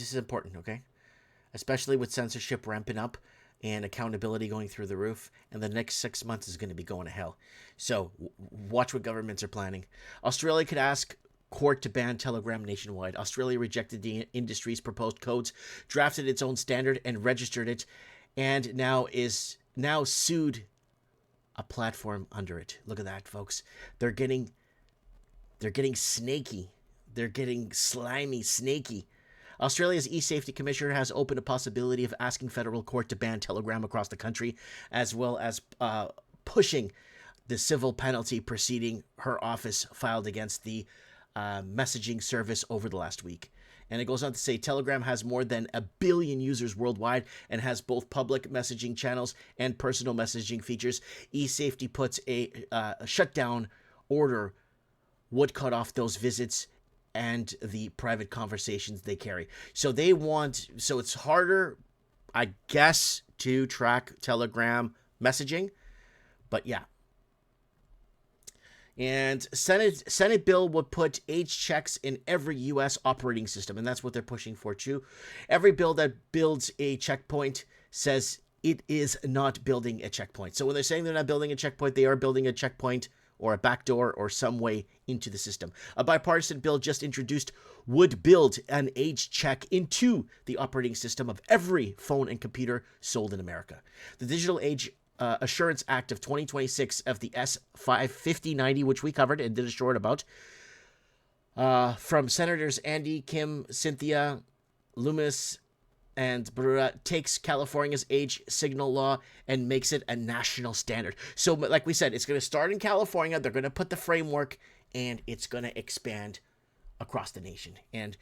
this is important, okay? Especially with censorship ramping up and accountability going through the roof. And the next 6 months is going to be going to hell. So watch what governments are planning. Australia could ask court to ban Telegram nationwide. Australia rejected the industry's proposed codes, drafted its own standard, and registered it, and now sued a platform under it. Look at that, folks. They're getting snaky. They're getting slimy, snaky. Australia's e-safety commissioner has opened a possibility of asking federal court to ban Telegram across the country, as well as pushing the civil penalty proceeding her office filed against the messaging service over the last week. And it goes on to say Telegram has more than 1 billion users worldwide and has both public messaging channels and personal messaging features. E-safety puts a shutdown order would cut off those visits and the private conversations they carry. So it's harder, I guess, to track Telegram messaging. But yeah. And Senate bill would put age checks in every U.S. operating system, and that's what they're pushing for too. Every bill that builds a checkpoint says it is not building a checkpoint. So when they're saying they're not building a checkpoint, they are building a checkpoint or a backdoor or some way into the system. A bipartisan bill just introduced would build an age check into the operating system of every phone and computer sold in America. The Digital Age Assurance Act of 2026 of the S55090, which we covered and did a short about, from Senators Andy, Kim, Cynthia, Loomis, and Barura, takes California's age signal law and makes it a national standard. So, like we said, it's going to start in California. They're going to put the framework, and it's going to expand across the nation. And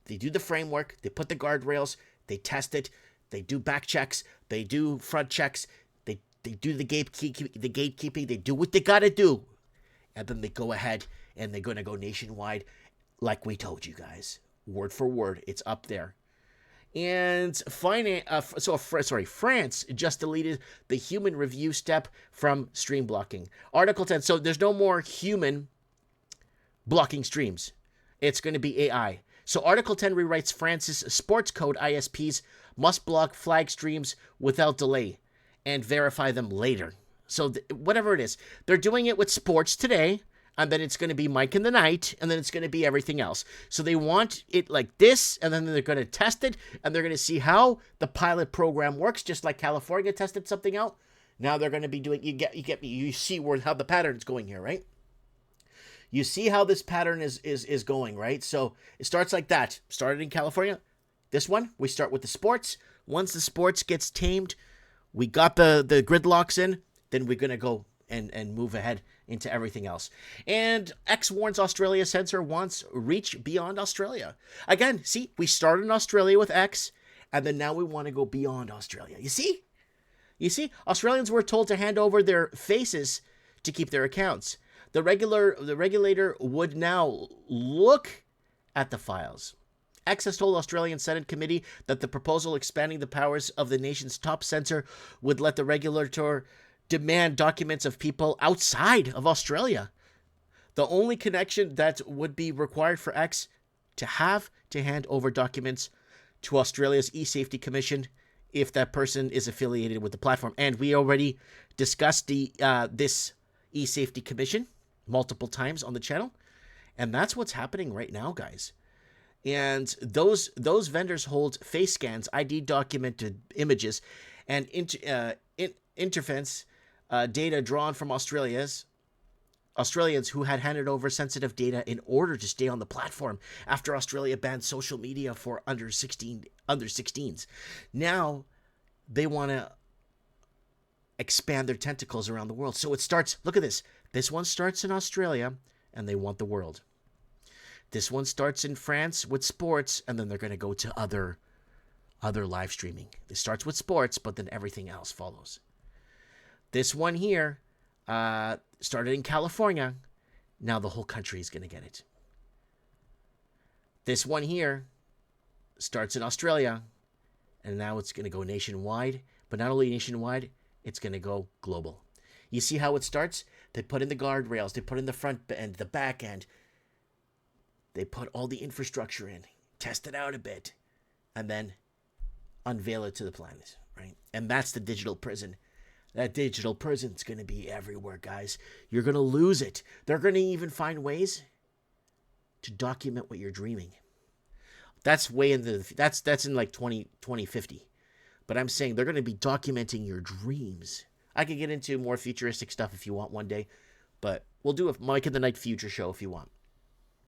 they do the framework. They put the guardrails. They test it. They do back checks. They do front checks. They do the gatekeeping. They do what they got to do. And then they go ahead, and they're going to go nationwide like we told you guys. Word for word. It's up there. And France just deleted the human review step from stream blocking. Article 10. So there's no more human blocking streams. It's going to be AI. So Article 10 rewrites France's sports code. ISPs must block flag streams without delay and verify them later. So whatever it is, they're doing it with sports today. And then it's going to be Mike in the Night, and then it's going to be everything else. So they want it like this, and then they're going to test it, and they're going to see how the pilot program works, just like California tested something out. Now they're going to be doing, you see how the pattern's going here, right? You see how this pattern is going, right? So it starts like that. Started in California. This one, we start with the sports. Once the sports gets tamed, we got the gridlocks in, then we're going to go and move ahead into everything else. And X warns Australia censor wants reach beyond Australia. Again, see, we started in Australia with X, and then now we want to go beyond Australia. You see? Australians were told to hand over their faces to keep their accounts. The regulator would now look at the files. X has told Australian Senate committee that the proposal expanding the powers of the nation's top censor would let the regulator demand documents of people outside of Australia. The only connection that would be required for X to have to hand over documents to Australia's e-safety commission if that person is affiliated with the platform. And we already discussed this e-safety commission multiple times on the channel. And that's what's happening right now, guys. And those vendors hold face scans, ID documented images, and interference data drawn from Australians who had handed over sensitive data in order to stay on the platform after Australia banned social media for under 16s. Now they want to expand their tentacles around the world. So it starts, look at this. This one starts in Australia, and they want the world. This one starts in France with sports, and then they're going to go to other live streaming. It starts with sports, but then everything else follows. This one here started in California. Now the whole country is going to get it. This one here starts in Australia, and now it's going to go nationwide. But not only nationwide, it's going to go global. You see how it starts? They put in the guardrails. They put in the front end, the back end. They put all the infrastructure in. Test it out a bit. and then unveil it to the planet, right? And that's the digital prison. That digital prison's going to be everywhere, guys. You're going to lose it. They're going to even find ways to document what you're dreaming. That's way in the that's in like 2050. But I'm saying they're going to be documenting your dreams. I could get into more futuristic stuff if you want one day, but we'll do a Mike in the Night future show if you want.